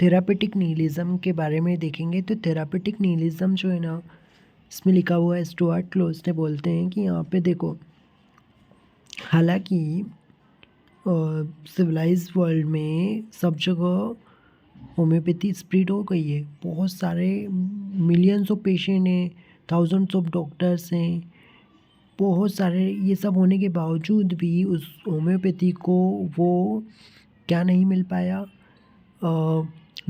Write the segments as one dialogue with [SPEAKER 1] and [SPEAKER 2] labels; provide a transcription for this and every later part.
[SPEAKER 1] Therapeutic nihilism के बारे में देखेंगे तो थेरापेटिक निहिलिज्म जो है ना, इसमें लिखा हुआ है, स्टुअर्ट क्लोज ने बोलते हैं कि यहाँ पे देखो, हालांकि सिविलाइज वर्ल्ड में सब जगह होम्योपैथी स्प्रेड हो गई है, बहुत सारे मिलियंस ऑफ पेशेंट हैं, थाउजेंड्स ऑफ डॉक्टर्स हैं, बहुत सारे, ये सब होने के बावजूद भी उस होम्योपैथी को वो क्या नहीं मिल पाया,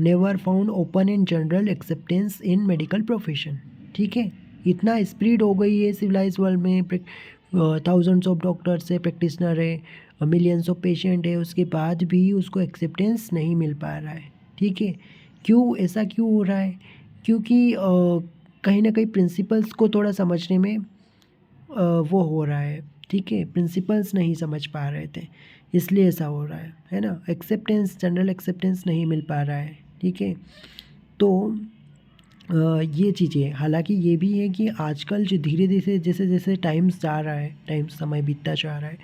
[SPEAKER 1] never found open and general acceptance in medical profession. ठीक है, इतना स्प्रेड हो गई है सिविलाइज वर्ल्ड में, थाउजेंड्स ऑफ डॉक्टर्स है, प्रैक्टिशनर है, मिलियंस ऑफ पेशेंट है, उसके बाद भी उसको एक्सेप्टेंस नहीं मिल पा रहा है। ठीक है, क्यों, ऐसा क्यों हो रहा है? क्योंकि कहीं ना कहीं प्रिंसिपल्स को थोड़ा समझने में वो हो रहा है। ठीक है, प्रिंसिपल्स नहीं समझ पा रहे थे, इसलिए ऐसा हो रहा है ना, एक्सेप्टेंस, जनरल एक्सेप्टेंस नहीं मिल पा रहा है। ठीक है, तो ये चीज़ें, हालांकि ये भी है कि आजकल जो धीरे धीरे जैसे जैसे टाइम्स जा रहा है, टाइम समय बीतता जा रहा है,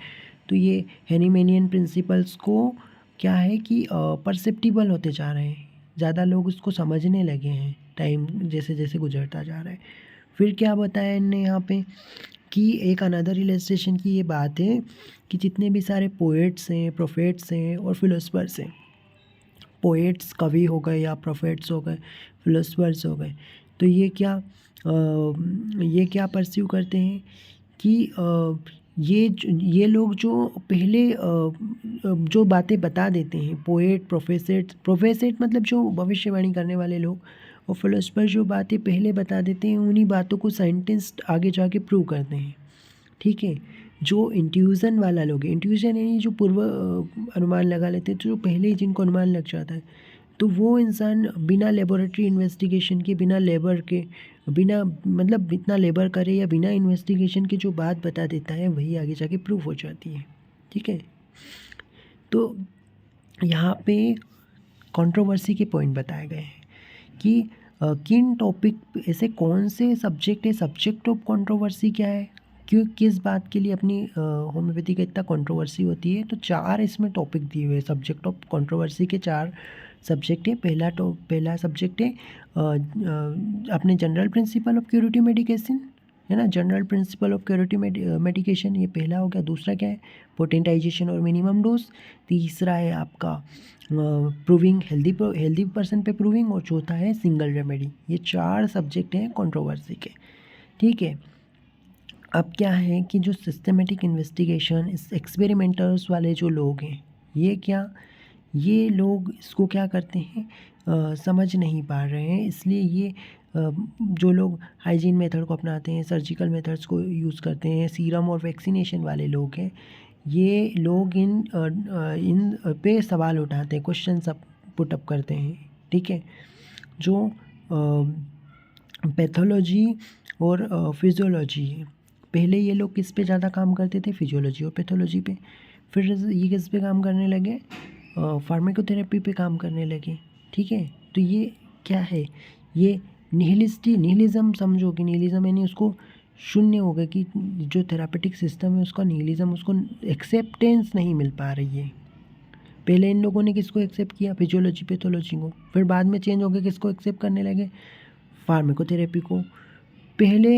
[SPEAKER 1] तो ये हैनीमैनियन प्रिंसिपल्स को क्या है कि परसेप्टिबल होते जा रहे हैं, ज़्यादा लोग उसको समझने लगे हैं, टाइम जैसे जैसे गुजरता जा रहा है। फिर क्या बताया इनने यहाँ पे कि एक अनदर इलस्ट्रेशन की ये बात है कि जितने भी सारे पोएट्स हैं, प्रोफेट्स हैं और फिलोसफर्स हैं, पोएट्स कवि हो गए या प्रोफेट्स हो गए, फिलोसफर्स हो गए, तो ये क्या परस्यू करते हैं कि ये लोग जो पहले जो बातें बता देते हैं, पोएट, प्रोफेसेट मतलब जो भविष्यवाणी करने वाले लोग, और फिलोसफर जो बातें पहले बता देते हैं, उन्हीं बातों को साइंटिस्ट आगे जाके प्रूव करते हैं। ठीक है, जो इंट्यूज़न वाला लोग है, इंट्यूज़न यानी जो पूर्व अनुमान लगा लेते हैं, तो जो पहले ही जिनको अनुमान लग जाता है, तो वो इंसान बिना लेबोरेटरी इन्वेस्टिगेशन के, बिना लेबर के, बिना मतलब इतना लेबर करे या बिना इन्वेस्टिगेशन के जो बात बता देता है, वही आगे जाके प्रूफ हो जाती है। ठीक है, तो यहाँ पे कंट्रोवर्सी के पॉइंट बताए गए हैं कि किन टॉपिक, ऐसे कौन से सब्जेक्ट है, सब्जेक्ट ऑफ कंट्रोवर्सी क्या है, क्यों, किस बात के लिए अपनी होम्योपैथी का इतना कंट्रोवर्सी होती है। तो 4 इसमें टॉपिक दिए हुए हैं, सब्जेक्ट ऑफ कंट्रोवर्सी के 4 सब्जेक्ट है। पहला सब्जेक्ट है अपने general principle of curative medication, है ना, general principle of curative medication, ये पहला हो गया। दूसरा क्या है, पोटेंटाइजेशन और मिनिमम डोज। तीसरा है आपका प्रूविंग हेल्दी पर्सन पे प्रूविंग, और चौथा है सिंगल रेमेडी। ये 4 सब्जेक्ट हैं कंट्रोवर्सी के। ठीक है, अब क्या है कि जो सिस्टमेटिक इन्वेस्टिगेशन, इस एक्सपेरिमेंटर्स वाले जो लोग हैं, ये लोग इसको क्या करते हैं, समझ नहीं पा रहे हैं, इसलिए ये जो लोग हाइजीन मेथड को अपनाते हैं, सर्जिकल मेथड्स को यूज़ करते हैं, सीरम और वैक्सीनेशन वाले लोग हैं, ये लोग इन पे सवाल उठाते हैं, क्वेश्चन सब पुटअप करते हैं। ठीक है, जो पैथोलॉजी और फिजियोलॉजी है, पहले ये लोग किस पे ज़्यादा काम करते थे, फिजियोलॉजी और पैथोलॉजी पे, फिर ये किस पे काम करने लगे, फार्माकोथेरेपी पे काम करने लगे। ठीक है, तो ये क्या है, ये निहिलिज्म समझो कि निहिलिज्म यानी उसको शून्य हो गया, कि जो थेरापेटिक सिस्टम है उसका निहिलिज्म, उसको एक्सेप्टेंस नहीं मिल पा रही है। पहले इन लोगों ने किसको एक्सेप्ट किया, फिजियोलॉजी, पैथोलॉजी को, फिर बाद में चेंज हो गया, किसको एक्सेप्ट करने लगे, फार्माकोथेरेपी को। पहले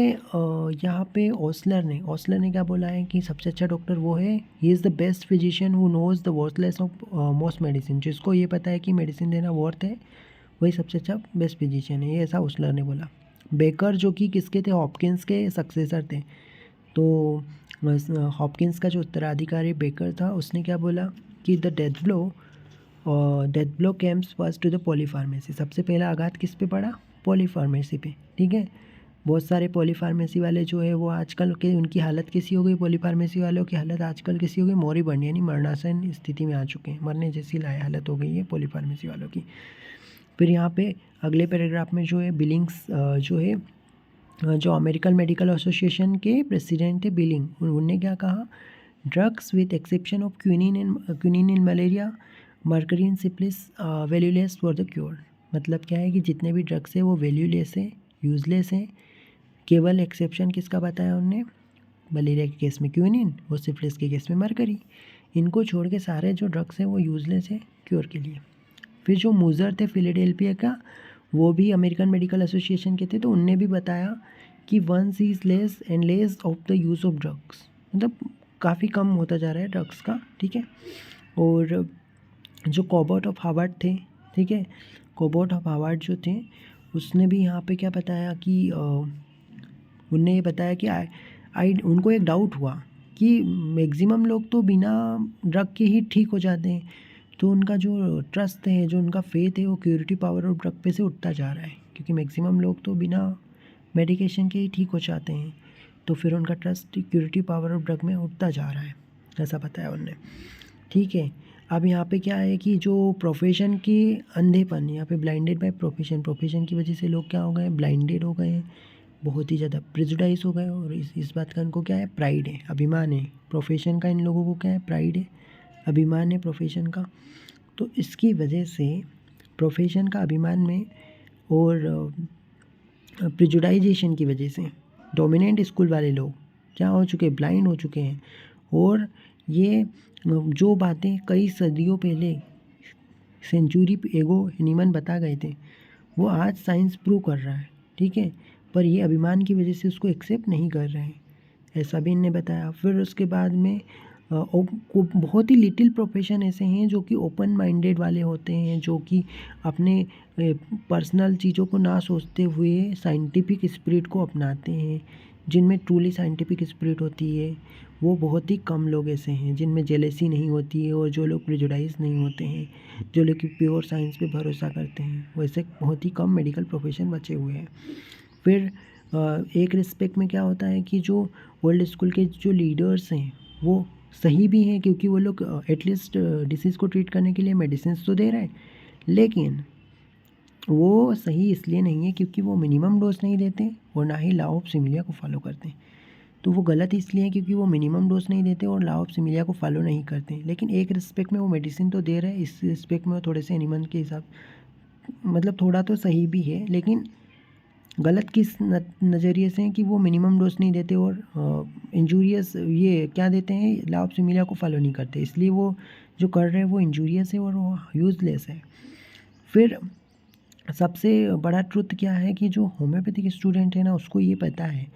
[SPEAKER 1] यहाँ पे ओस्लर ने क्या बोला है कि सबसे अच्छा डॉक्टर वो है, he is the best physician who nose the worthless of most medicine, जिसको ये पता है कि मेडिसिन देना वर्थ है, वही सबसे अच्छा बेस्ट फिजिशियन है, ये ऐसा ओस्लर ने बोला। बेकर जो कि किसके थे, हॉपकिंस के सक्सेसर थे, तो हॉपकिंस का जो उत्तराधिकारी बेकर था, उसने क्या बोला कि the death blow comes first to the polypharmacy, सबसे पहला आघात किस पे पड़ा, पॉलीफार्मेसी पे। ठीक है, बहुत सारे पॉलीफार्मेसी वाले जो है वो आजकल के, उनकी हालत कैसी हो गई, पॉलीफार्मेसी वालों की हालत आजकल कैसी हो गई, मोरिबंड यानी मरणासन स्थिति में आ चुके हैं, मरने जैसी हालत हो गई है पॉलीफार्मेसी वालों की। फिर यहाँ पे अगले पैराग्राफ में जो है बिलिंग्स जो है, जो अमेरिकन मेडिकल एसोसिएशन के प्रेसिडेंट थे बिलिंग, उन्होंने क्या कहा, drugs with exception of quinine in malaria, mercury in syphilis valueless for the cure. मतलब क्या है कि जितने भी ड्रग्स हैं वो वैल्यूलेस हैं, यूजलेस हैं, केवल एक्सेप्शन किसका बताया उनने, मलेरिया के केस में क्विनिन और सिफिलिस के केस में मर्करी, इनको छोड़ के सारे जो ड्रग्स हैं वो यूजलेस है क्योर के लिए। फिर जो मूजर थे फिलाडेल्फिया का, वो भी अमेरिकन मेडिकल एसोसिएशन के थे, तो उनने भी बताया कि one seize less and less of the use of drugs, मतलब काफ़ी कम होता जा रहा है ड्रग्स का, ठीक है। और जो कॉबर्ट ऑफ हार्वर्ड थे, ठीक है, कॉबर्ट ऑफ हार्वर्ड जो थे, उसने भी यहाँ पे क्या बताया कि उनने ये बताया कि उनको एक डाउट हुआ कि मैक्सिमम लोग तो बिना ड्रग के ही ठीक हो जाते हैं, तो उनका जो ट्रस्ट है, जो उनका फेथ है, वो क्यूरेटिव पावर ऑफ ड्रग पे से उठता जा रहा है, क्योंकि मैक्सिमम लोग तो बिना मेडिकेशन के ही ठीक हो जाते हैं, तो फिर उनका trust curative power of drug में उठता जा रहा है, ऐसा बताया उनने, ठीक है। अब यहाँ पे क्या है कि जो प्रोफेशन के अंधेपन, यहाँ पे ब्लाइंडेड बाय प्रोफेशन की वजह से लोग क्या हो गए हैं, ब्लाइंडेड हो गए हैं, बहुत ही ज़्यादा प्रेजुडाइज हो गए, और इस बात का इनको क्या है, प्राइड है, अभिमान है प्रोफेशन का, इन लोगों को क्या है, प्राइड है, अभिमान है प्रोफेशन का। तो इसकी वजह से प्रोफेशन का अभिमान में और प्रेजुडाइजेशन की वजह से डोमिनेंट स्कूल वाले लोग क्या हो चुके हैं, ब्लाइंड हो चुके हैं, और ये जो बातें कई सदियों पहले सेंचुरी एगो ह्यूमन बता गए थे, वो आज साइंस प्रूव कर रहा है, ठीक है, पर ये अभिमान की वजह से उसको एक्सेप्ट नहीं कर रहे हैं, ऐसा भी इनने बताया। फिर उसके बाद में बहुत ही लिटिल प्रोफेशन ऐसे हैं जो कि ओपन माइंडेड वाले होते हैं, जो कि अपने पर्सनल चीज़ों को ना सोचते हुए साइंटिफिक स्पिरिट को अपनाते हैं, जिनमें ट्रूली साइंटिफिक स्पिरिट होती है, वो बहुत ही कम लोग ऐसे हैं जिनमें जेलेसी नहीं होती है, और जो लोग प्रेजुडाइज नहीं होते हैं, जो लोग प्योर साइंस पे भरोसा करते हैं, वैसे बहुत ही कम मेडिकल प्रोफेशन बचे हुए हैं। फिर एक रिस्पेक्ट में क्या होता है कि जो ओल्ड स्कूल के जो लीडर्स हैं वो सही भी हैं, क्योंकि वो लोग एटलीस्ट डिसीज़ को ट्रीट करने के लिए मेडिसिन तो दे रहे हैं, लेकिन वो सही इसलिए नहीं है क्योंकि वो मिनिमम डोज नहीं देते और ना ही लॉ ऑफ सिमिलिया को फॉलो करते हैं। तो वो गलत इसलिए है क्योंकि वो मिनिमम डोज नहीं देते और लॉ ऑफ सिमिलिया को फॉलो नहीं करते, लेकिन एक रिस्पेक्ट में वो मेडिसिन तो दे रहे हैं, इस रिस्पेक्ट में वो थोड़े से एनिमल के हिसाब, मतलब थोड़ा तो सही भी है, लेकिन गलत किस नज़रिए से है कि वो मिनिमम डोज नहीं देते और इंजूरियस ये क्या देते हैं, लॉ ऑफ सिमिलिया को फॉलो नहीं करते, इसलिए वो जो कर रहे हैं वो इंजूरियस है और वो यूज़लेस है। फिर सबसे बड़ा ट्रुथ क्या है कि जो होम्योपैथिक स्टूडेंट है ना, उसको ये पता है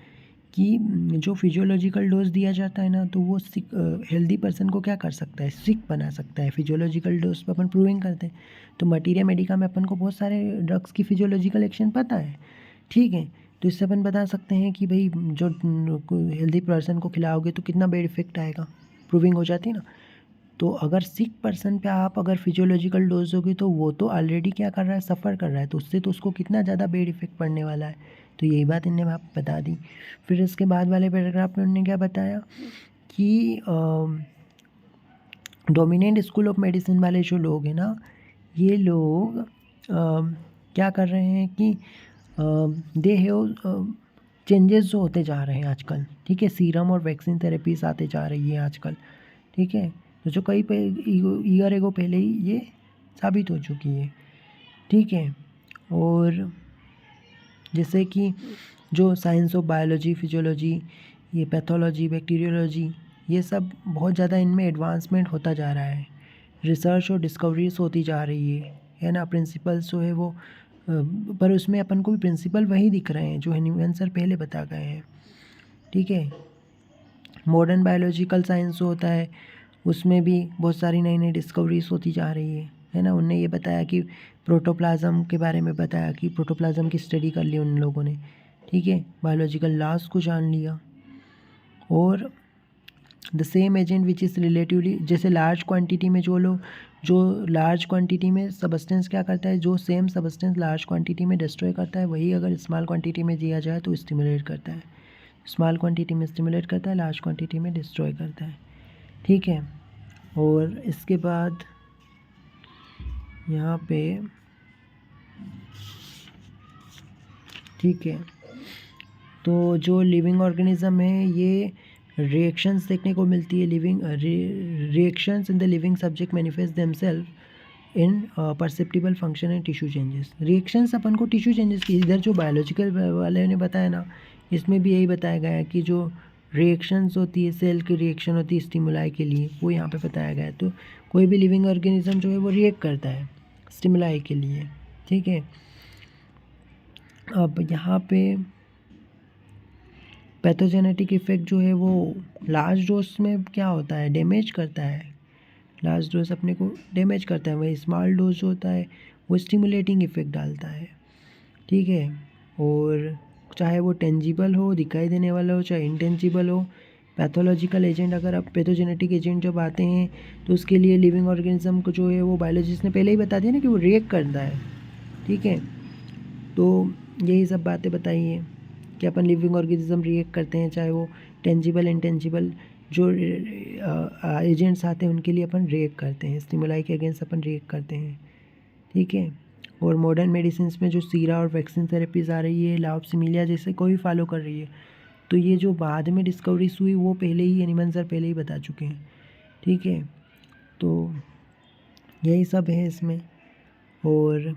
[SPEAKER 1] कि जो फिजियोलॉजिकल डोज दिया जाता है ना, तो वो सिक हेल्दी पर्सन को क्या कर सकता है, सिक बना सकता है। फिजियोलॉजिकल डोज पर अपन प्रूविंग करते हैं, तो मटीरिया मेडिका में अपन को बहुत सारे ड्रग्स की फिजियोलॉजिकल एक्शन पता है, ठीक है, तो इससे अपन बता सकते हैं कि भाई जो हेल्दी पर्सन को खिलाओगे तो कितना बेड इफेक्ट आएगा, प्रूविंग हो जाती है ना। तो अगर सिक पर्सन पे आप अगर फिजियोलॉजिकल डोज दोगे तो वो तो ऑलरेडी क्या कर रहा है, सफ़र कर रहा है, तो उससे तो उसको कितना ज़्यादा बेड इफेक्ट पड़ने वाला है, तो यही बात इन्हें आप बता दी। फिर इसके बाद वाले पैराग्राफ में उन्होंने क्या बताया कि डोमिनेंट स्कूल ऑफ मेडिसिन वाले जो लोग हैं ना, ये लोग क्या कर रहे हैं कि दे हैव चेंजेस जो होते जा रहे हैं आजकल, ठीक है, सीरम और वैक्सीन थेरेपीज आते जा रही है आजकल, ठीक है, तो जो कई ईयर एगो पहले ही ये साबित हो चुकी है, ठीक है। और जैसे कि जो साइंस ऑफ बायोलॉजी, फिजियोलॉजी, ये पैथोलॉजी, बैक्टीरियोलॉजी, ये सब बहुत ज़्यादा इनमें एडवांसमेंट होता जा रहा है, रिसर्च और डिस्कवरीज होती जा रही है ना। प्रिंसिपल्स जो है वो पर उसमें अपन को भी प्रिंसिपल वही दिख रहे हैं जो ह्यूमन सर पहले बता गए हैं, ठीक है। मॉडर्न बायोलॉजिकल साइंस जो होता है उसमें भी बहुत सारी नई नई डिस्कवरीज होती जा रही है ना। उनने ये बताया कि प्रोटोप्लाज्म के बारे में बताया कि प्रोटोप्लाज्म की स्टडी कर ली उन लोगों ने, ठीक है, बायोलॉजिकल लॉज को जान लिया। और the same agent which is relatively, जैसे लार्ज क्वांटिटी में जो लार्ज क्वांटिटी में सबस्टेंस क्या करता है, जो सेम सबस्टेंस लार्ज क्वांटिटी में डिस्ट्रॉय करता है, वही अगर स्मॉल क्वांटिटी में दिया जाए तो स्टिमुलेट करता है। स्मॉल क्वांटिटी में स्टिमुलेट करता है, लार्ज क्वांटिटी में डिस्ट्रॉय करता है, ठीक है। और इसके बाद यहाँ पे ठीक है, तो जो लिविंग ऑर्गेनिज्म है ये रिएक्शंस देखने को मिलती है, living reactions in the living subject manifest themselves in perceptible function and tissue changes. Reactions अपन को टिश्यू चेंजेस की, इधर जो बायोलॉजिकल वाले ने बताया ना, इसमें भी यही बताया गया है कि जो रिएक्शंस होती है, सेल की रिएक्शन होती है स्टिमुलाई के लिए, वो यहाँ पे बताया गया है। तो कोई भी लिविंग ऑर्गेनिज्म जो है वो रिएक्ट करता है स्टिमुलाई के लिए, ठीक है। अब यहाँ पे पैथोजेनेटिक इफ़ेक्ट जो है वो लार्ज डोज में क्या होता है, डैमेज करता है। लार्ज डोज अपने को डैमेज करता है, वही स्मॉल डोज जो होता है वो स्टिमुलेटिंग इफ़ेक्ट डालता है, ठीक है। और चाहे वो टेंजिबल हो, दिखाई देने वाला हो, चाहे इंटेंजिबल हो, पैथोलॉजिकल एजेंट अगर अब पैथोजेनेटिक एजेंट जब आते हैं तो उसके लिए लिविंग ऑर्गेनिज्म को जो है वो बायोलॉजिस्ट ने पहले ही बता दिया ना कि वो रिएक्ट करता है, ठीक है। तो यही सब बातें बताई हैं कि अपन लिविंग ऑर्गेनिज्म रिएक्ट करते हैं, चाहे वो टेंजिबल इंटेंजिबल जो एजेंट्स आते हैं उनके लिए अपन रिएक्ट करते हैं, स्टिमुलाई के अगेंस्ट अपन रिएक्ट करते हैं, ठीक है। और मॉडर्न मेडिसिन में जो सीरा और वैक्सीन थेरेपीज़ आ रही है, लाओप्सिमिलिया जैसे कोई फॉलो कर रही है, तो ये जो बाद में डिस्कवरीज हुई वो पहले ही एनिमल सर पहले ही बता चुके हैं, ठीक है। तो यही सब है इसमें। और